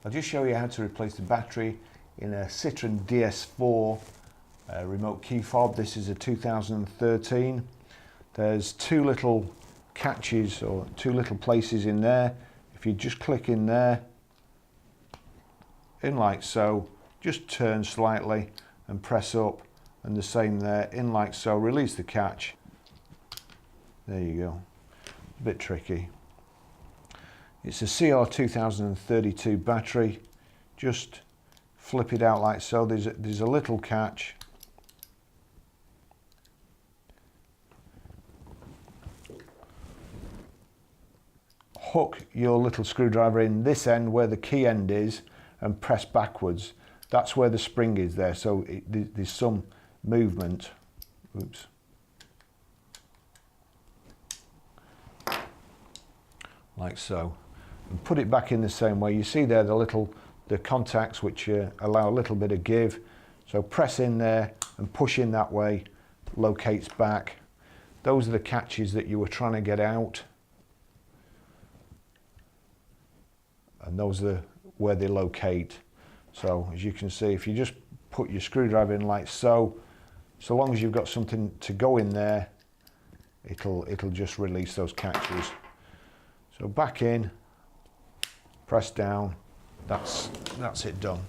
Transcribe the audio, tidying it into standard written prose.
I'll just show you how to replace the battery in a Citroen DS4 remote key fob. This is a 2013. There's two little catches or two little places in there. If you just click in there, in like so, just turn slightly and press up, and the same there, in like so, release the catch. There you go. A bit tricky. It's a CR 2032 battery. Just flip it out like so. There's a little catch. Hook your little screwdriver in this end where the key end is and press backwards. That's where the spring is there, so there's some movement. Oops. Like so. And put it back in the same way. You see there the contacts which allow a little bit of give. So press in there and push in that way, locates back. Those are the catches that you were trying to get out. And those are where they locate. So as you can see, if you just put your screwdriver in like so, so long as you've got something to go in there, it'll just release those catches. So back in, press down, that's it done.